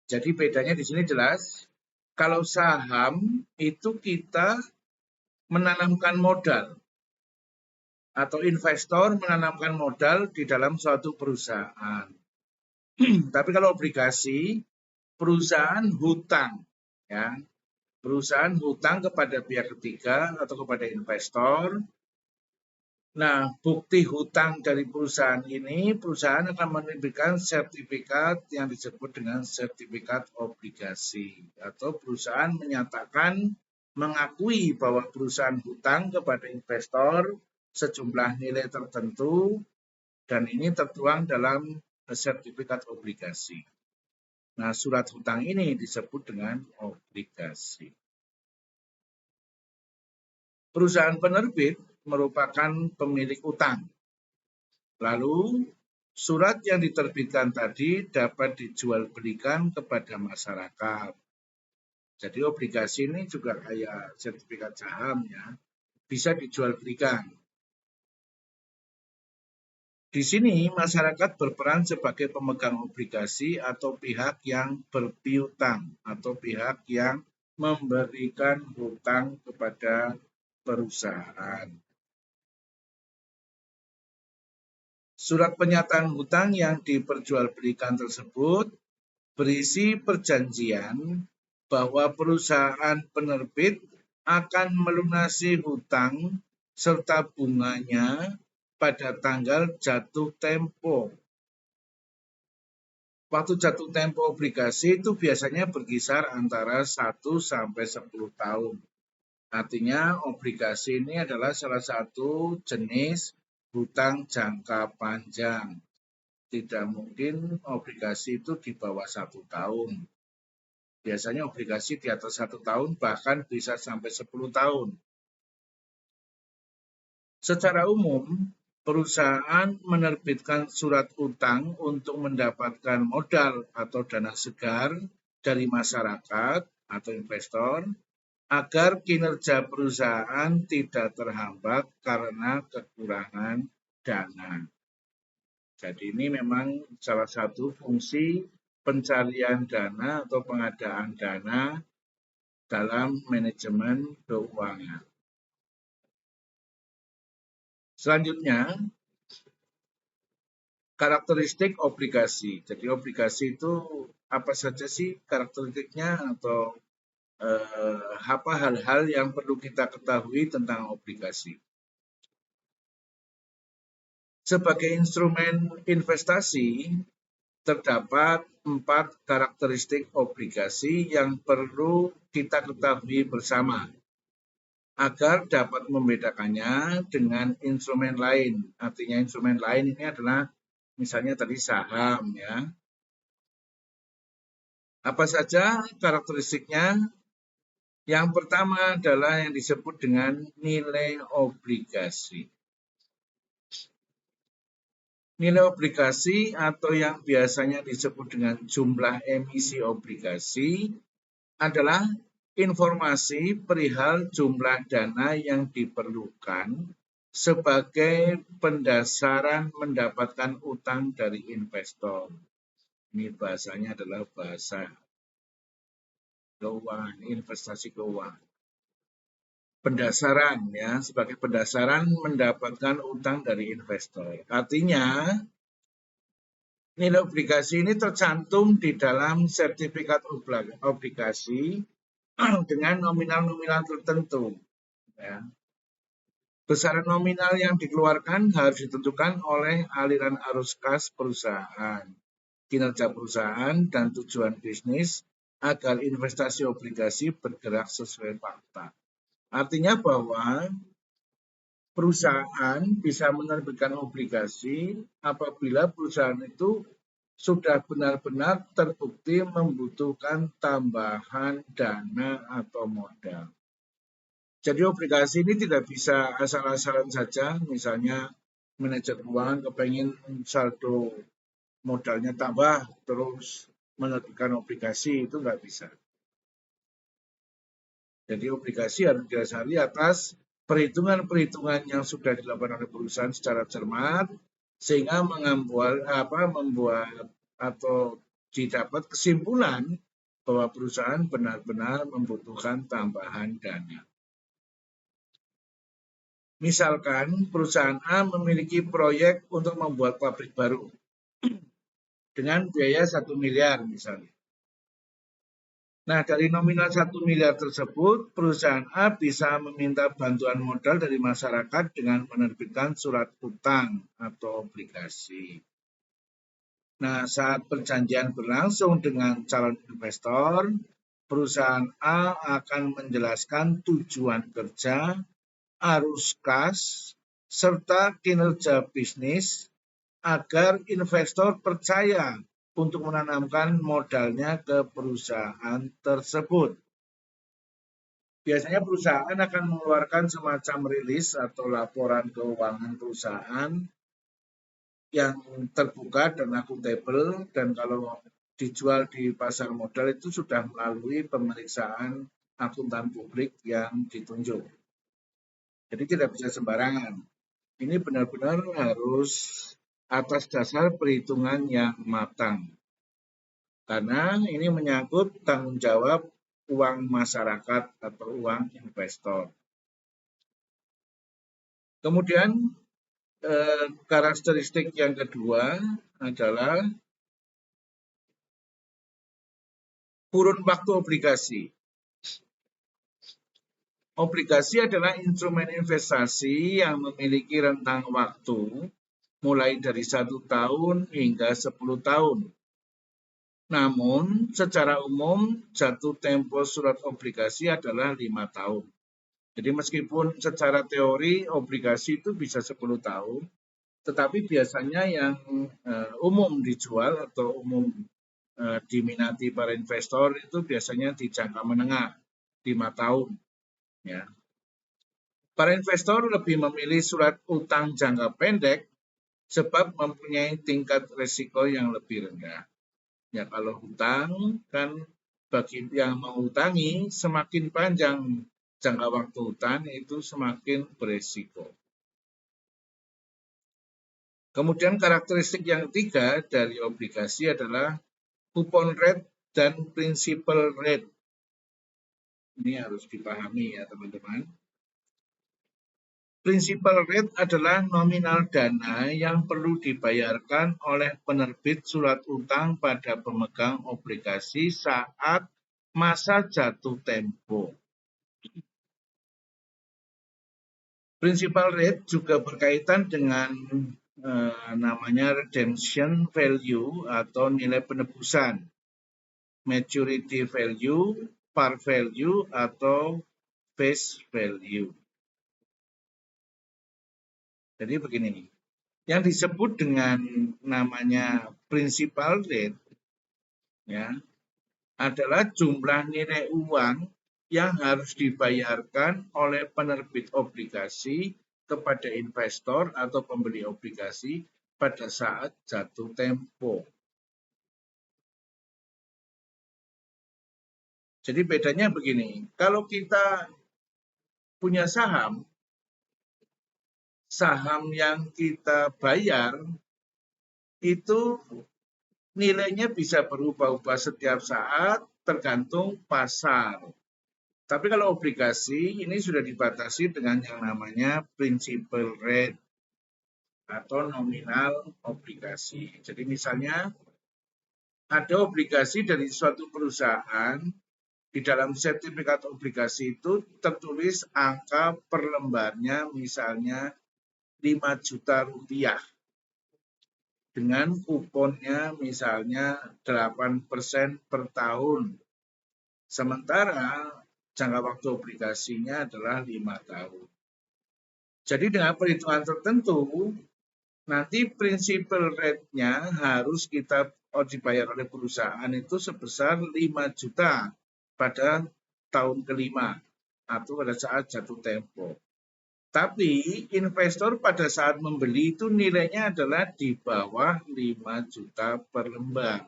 Jadi bedanya di sini jelas, kalau saham itu kita menanamkan modal atau investor menanamkan modal di dalam suatu perusahaan. Tapi kalau obligasi, perusahaan hutang, ya, perusahaan hutang kepada pihak ketiga atau kepada investor. Nah, bukti hutang dari perusahaan ini, perusahaan akan menerbitkan sertifikat yang disebut dengan sertifikat obligasi. Atau perusahaan menyatakan mengakui bahwa perusahaan hutang kepada investor sejumlah nilai tertentu dan ini tertuang dalam sertifikat obligasi. Nah, surat hutang ini disebut dengan obligasi. Perusahaan penerbit merupakan pemilik utang. Lalu, surat yang diterbitkan tadi dapat dijual belikan kepada masyarakat. Jadi obligasi ini juga kayak sertifikat saham ya, bisa dijual belikan. Di sini masyarakat berperan sebagai pemegang obligasi atau pihak yang berpiutang atau pihak yang memberikan hutang kepada perusahaan. Surat pernyataan hutang yang diperjualbelikan tersebut berisi perjanjian bahwa perusahaan penerbit akan melunasi hutang serta bunganya pada tanggal jatuh tempo. Waktu jatuh tempo obligasi itu biasanya berkisar antara 1 sampai 10 tahun. Artinya obligasi ini adalah salah satu jenis hutang jangka panjang. Tidak mungkin obligasi itu di bawah 1 tahun. Biasanya obligasi di atas 1 tahun bahkan bisa sampai 10 tahun. Secara umum, perusahaan menerbitkan surat utang untuk mendapatkan modal atau dana segar dari masyarakat atau investor agar kinerja perusahaan tidak terhambat karena kekurangan dana. Jadi ini memang salah satu fungsi pencarian dana atau pengadaan dana dalam manajemen keuangan. Selanjutnya, karakteristik obligasi. Jadi obligasi itu apa saja sih karakteristiknya atau apa hal-hal yang perlu kita ketahui tentang obligasi. Sebagai instrumen investasi, terdapat 4 karakteristik obligasi yang perlu kita ketahui bersama agar dapat membedakannya dengan instrumen lain. Artinya instrumen lain ini adalah misalnya tadi saham ya. Apa saja karakteristiknya? Yang pertama adalah yang disebut dengan nilai obligasi. Nilai obligasi atau yang biasanya disebut dengan jumlah emisi obligasi adalah informasi perihal jumlah dana yang diperlukan sebagai pendasaran mendapatkan utang dari investor. Ini bahasanya adalah bahasa keuangan, investasi keuangan. Pendasaran ya, sebagai pendasaran mendapatkan utang dari investor. Artinya nilai obligasi ini tercantum di dalam sertifikat obligasi dengan nominal-nominal tertentu. Ya. Besaran nominal yang dikeluarkan harus ditentukan oleh aliran arus kas perusahaan, kinerja perusahaan, dan tujuan bisnis agar investasi obligasi bergerak sesuai fakta. Artinya bahwa perusahaan bisa menerbitkan obligasi apabila perusahaan itu sudah benar-benar terbukti membutuhkan tambahan dana atau modal. Jadi obligasi ini tidak bisa asal-asalan saja, misalnya manajer keuangan kepengen saldo modalnya tambah terus menerbitkan obligasi, itu nggak bisa. Jadi obligasi harus didasari atas perhitungan-perhitungan yang sudah dilakukan oleh perusahaan secara cermat sehingga membuat atau didapat kesimpulan bahwa perusahaan benar-benar membutuhkan tambahan dana. Misalkan perusahaan A memiliki proyek untuk membuat pabrik baru dengan biaya 1 miliar misalnya. Nah, dari nominal 1 miliar tersebut, perusahaan A bisa meminta bantuan modal dari masyarakat dengan menerbitkan surat utang atau obligasi. Nah, saat perjanjian berlangsung dengan calon investor, perusahaan A akan menjelaskan tujuan kerja, arus kas, serta kinerja bisnis agar investor percaya untuk menanamkan modalnya ke perusahaan tersebut. Biasanya perusahaan akan mengeluarkan semacam rilis atau laporan keuangan perusahaan yang terbuka dan akuntabel, dan kalau dijual di pasar modal itu sudah melalui pemeriksaan akuntan publik yang ditunjuk. Jadi tidak bisa sembarangan. Ini benar-benar harus atas dasar perhitungan yang matang. Karena ini menyangkut tanggung jawab uang masyarakat atau uang investor. Kemudian karakteristik yang kedua adalah kurun waktu obligasi. Obligasi adalah instrumen investasi yang memiliki rentang waktu mulai dari 1 tahun hingga 10 tahun. Namun, secara umum jatuh tempo surat obligasi adalah 5 tahun. Jadi meskipun secara teori obligasi itu bisa 10 tahun, tetapi biasanya yang umum dijual atau umum diminati para investor itu biasanya di jangka menengah, 5 tahun. Ya. Para investor lebih memilih surat utang jangka pendek sebab mempunyai tingkat risiko yang lebih rendah. Ya, kalau hutang kan bagi yang menghutangi semakin panjang jangka waktu hutang itu semakin beresiko. Kemudian karakteristik yang ketiga dari obligasi adalah coupon rate dan principal rate. Ini harus dipahami ya teman-teman. Principal rate adalah nominal dana yang perlu dibayarkan oleh penerbit surat utang pada pemegang obligasi saat masa jatuh tempo. Principal rate juga berkaitan dengan namanya redemption value atau nilai penebusan, maturity value, par value, atau face value. Jadi begini, yang disebut dengan namanya principal rate ya adalah jumlah nilai uang yang harus dibayarkan oleh penerbit obligasi kepada investor atau pembeli obligasi pada saat jatuh tempo. Jadi bedanya begini, kalau kita punya saham yang kita bayar itu nilainya bisa berubah-ubah setiap saat tergantung pasar. Tapi kalau obligasi ini sudah dibatasi dengan yang namanya principal rate atau nominal obligasi. Jadi misalnya ada obligasi dari suatu perusahaan, di dalam sertifikat obligasi itu tertulis angka per lembarnya misalnya 5 juta rupiah. Dengan kuponnya misalnya 8% per tahun. Sementara jangka waktu obligasinya adalah 5 tahun. Jadi dengan perhitungan tertentu, nanti principal rate-nya harus kita dibayar oleh perusahaan itu sebesar 5 juta pada tahun kelima atau pada saat jatuh tempo. Tapi investor pada saat membeli itu nilainya adalah di bawah 5 juta per lembar.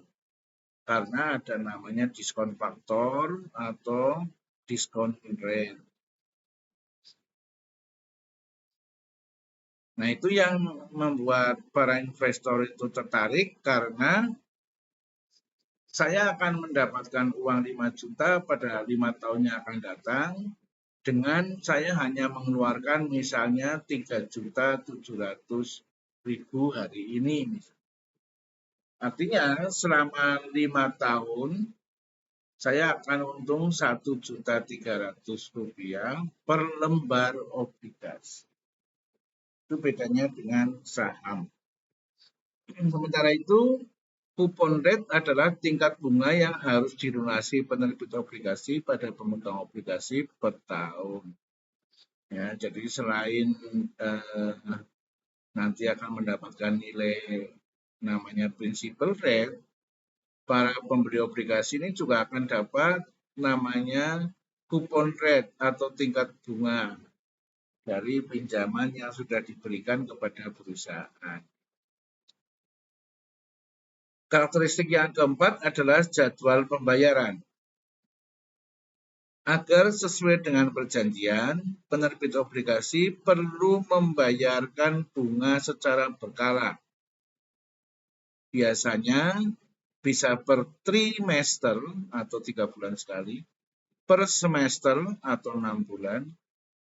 Karena ada namanya diskon faktor atau diskon rate. Nah, itu yang membuat para investor itu tertarik karena saya akan mendapatkan uang 5 juta pada 5 tahun yang akan datang dengan saya hanya mengeluarkan misalnya 3.700.000 hari ini. Artinya selama 5 tahun saya akan untung Rp1.300.000 per lembar obligasi. Itu bedanya dengan saham. Sementara itu, kupon rate adalah tingkat bunga yang harus dilunasi penerbit obligasi pada pemegang obligasi per tahun. Ya, jadi selain nanti akan mendapatkan nilai namanya principal rate, para pemberi obligasi ini juga akan dapat namanya kupon rate atau tingkat bunga dari pinjaman yang sudah diberikan kepada perusahaan. Karakteristik yang keempat adalah jadwal pembayaran. Agar sesuai dengan perjanjian, penerbit obligasi perlu membayarkan bunga secara berkala. Biasanya bisa per trimester atau 3 bulan sekali, per semester atau 6 bulan,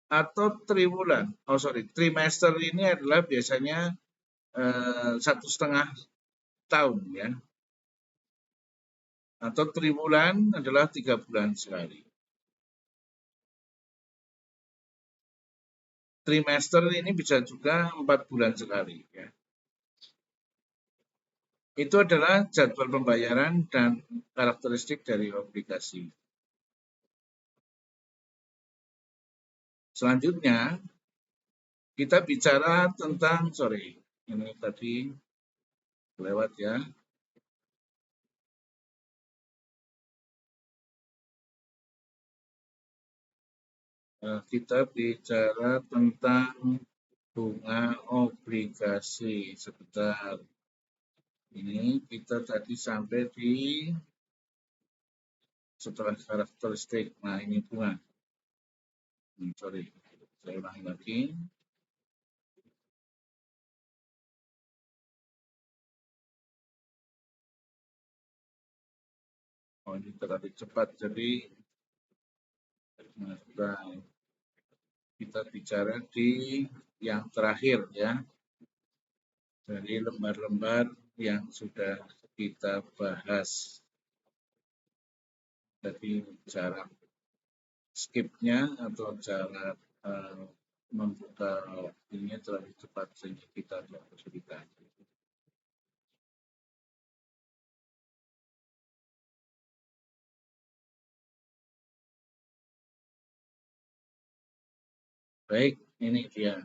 atau triwulan. Trimester ini adalah biasanya 1,5 tahun ya. Atau triwulan adalah 3 bulan sekali. Trimester ini bisa juga 4 bulan sekali ya. Itu adalah jadwal pembayaran dan karakteristik dari obligasi. Selanjutnya, kita bicara tentang, ini tadi lewat ya. Kita bicara tentang bunga obligasi. Sebentar. Ini kita tadi sampai di setelah karakteristik. Nah, ini bunga. Saya ulangi lagi. Oh, ini terlalu cepat. Jadi, kita bicara di yang terakhir ya. Dari lembar-lembar yang sudah kita bahas. Jadi cara skip-nya atau cara membuka ini terlalu cepat sehingga kita tidak kesulitan. Baik, ini dia.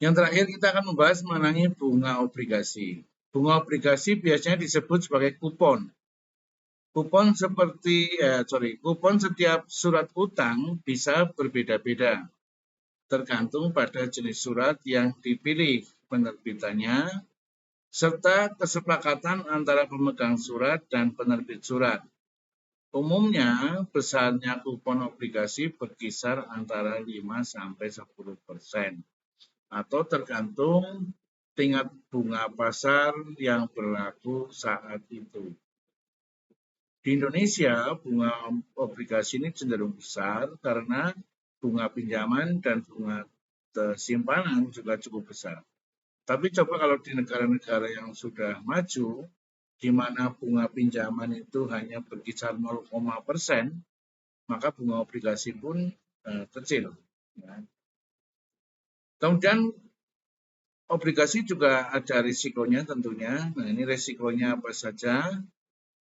Yang terakhir kita akan membahas mengenai bunga obligasi. Bunga obligasi biasanya disebut sebagai kupon. Kupon setiap surat utang bisa berbeda-beda, tergantung pada jenis surat yang dipilih penerbitannya, serta kesepakatan antara pemegang surat dan penerbit surat. Umumnya, besarnya kupon obligasi berkisar antara 5-10%, atau tergantung tingkat bunga pasar yang berlaku saat itu. Di Indonesia, bunga obligasi ini cenderung besar karena bunga pinjaman dan bunga simpanan juga cukup besar. Tapi coba kalau di negara-negara yang sudah maju, di mana bunga pinjaman itu hanya berkisar 0,%, maka bunga obligasi pun kecil. Ya. Kemudian obligasi juga ada risikonya tentunya. Nah, ini risikonya apa saja?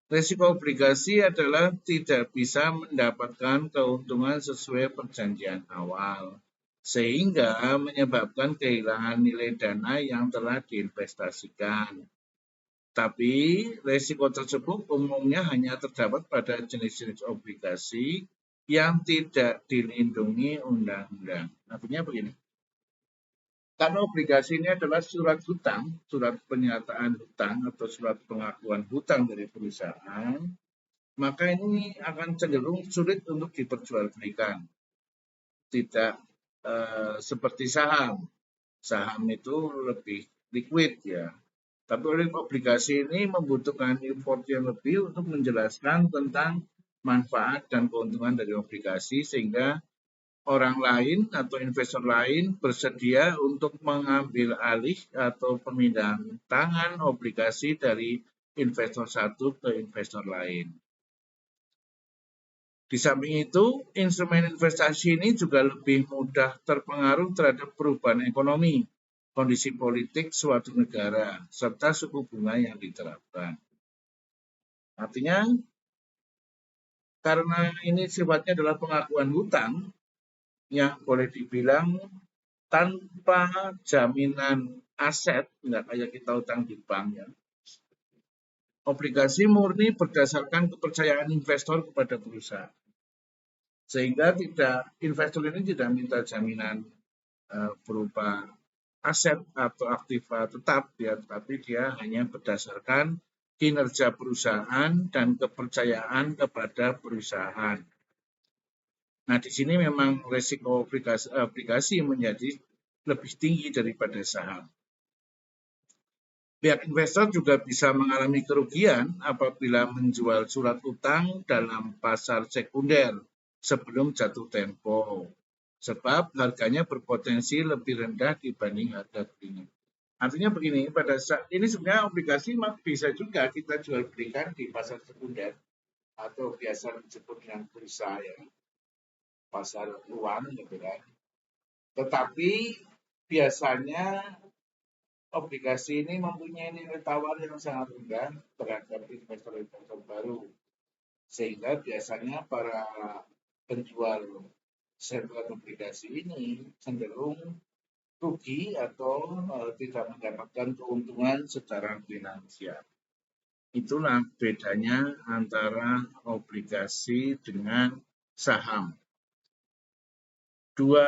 Risiko obligasi adalah tidak bisa mendapatkan keuntungan sesuai perjanjian awal, sehingga menyebabkan kehilangan nilai dana yang telah diinvestasikan. Tapi risiko tersebut umumnya hanya terdapat pada jenis-jenis obligasi yang tidak dilindungi undang-undang. Artinya begini, karena obligasi ini adalah surat hutang, surat pernyataan hutang atau surat pengakuan hutang dari perusahaan, maka ini akan cenderung sulit untuk diperjualbelikan. Tidak seperti saham. Saham itu lebih liquid ya. Tapi oleh obligasi ini membutuhkan effort yang lebih untuk menjelaskan tentang manfaat dan keuntungan dari obligasi sehingga orang lain atau investor lain bersedia untuk mengambil alih atau pemindahan tangan obligasi dari investor satu ke investor lain. Di samping itu, instrumen investasi ini juga lebih mudah terpengaruh terhadap perubahan ekonomi, kondisi politik suatu negara, serta suku bunga yang diterapkan. Artinya, karena ini sifatnya adalah pengakuan hutang, yang boleh dibilang tanpa jaminan aset, nggak kayak kita hutang di bank ya. Obligasi murni berdasarkan kepercayaan investor kepada perusahaan. Sehingga investor ini tidak minta jaminan berupa aset atau aktiva tetap ya, tapi dia hanya berdasarkan kinerja perusahaan dan kepercayaan kepada perusahaan. Nah, di sini memang risiko obligasi menjadi lebih tinggi daripada saham. Pihak investor juga bisa mengalami kerugian apabila menjual surat utang dalam pasar sekunder sebelum jatuh tempo, sebab harganya berpotensi lebih rendah dibanding harga belinya. Artinya begini, pada saat ini sebenarnya obligasi bisa juga kita jual belikan di pasar sekunder atau biasa disebut dengan bursa ya, pasar uang gitu kan. Tetapi biasanya obligasi ini mempunyai nilai tawar yang sangat rendah terhadap investor-investor baru. Sehingga biasanya para penjual sentral obligasi ini cenderung rugi atau tidak mendapatkan keuntungan secara finansial. Itulah bedanya antara obligasi dengan saham. Dua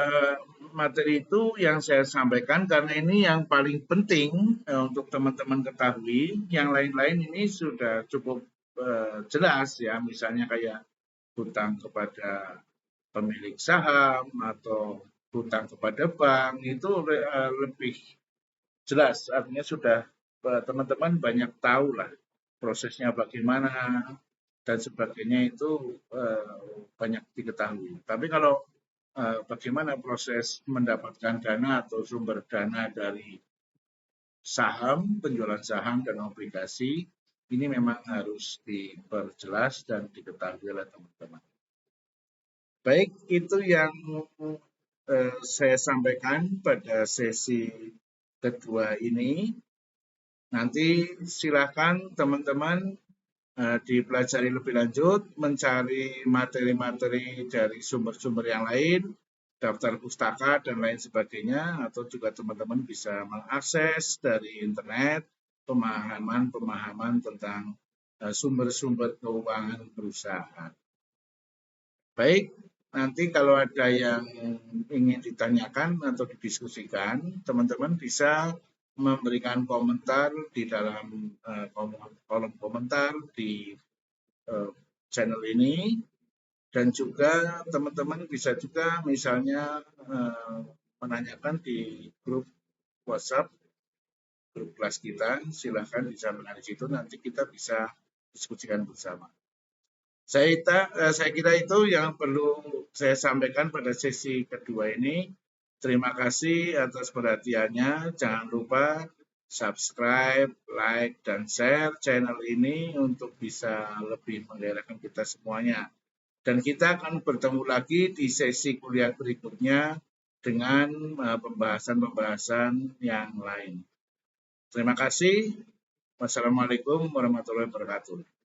materi itu yang saya sampaikan karena ini yang paling penting untuk teman-teman ketahui. Yang lain-lain ini sudah cukup jelas ya, misalnya kayak hutang kepada pemilik saham atau hutang kepada bank itu lebih jelas, artinya sudah teman-teman banyak tahu lah prosesnya bagaimana dan sebagainya itu banyak diketahui. Tapi kalau bagaimana proses mendapatkan dana atau sumber dana dari saham, penjualan saham dan obligasi, ini memang harus diperjelas dan diketahui oleh teman-teman. Baik, itu yang saya sampaikan pada sesi kedua ini. Nanti silakan teman-teman dipelajari lebih lanjut, mencari materi-materi dari sumber-sumber yang lain, daftar pustaka dan lain sebagainya, atau juga teman-teman bisa mengakses dari internet pemahaman-pemahaman tentang sumber-sumber keuangan perusahaan. Baik, nanti kalau ada yang ingin ditanyakan atau didiskusikan, teman-teman bisa memberikan komentar di dalam kolom komentar di channel ini, dan juga teman-teman bisa juga misalnya menanyakan di grup WhatsApp, grup kelas kita, silahkan bisa di situ, nanti kita bisa diskusikan bersama. Saya kira itu yang perlu saya sampaikan pada sesi kedua ini. Terima kasih atas perhatiannya. Jangan lupa subscribe, like, dan share channel ini untuk bisa lebih menggerakkan kita semuanya. Dan kita akan bertemu lagi di sesi kuliah berikutnya dengan pembahasan-pembahasan yang lain. Terima kasih. Wassalamualaikum warahmatullahi wabarakatuh.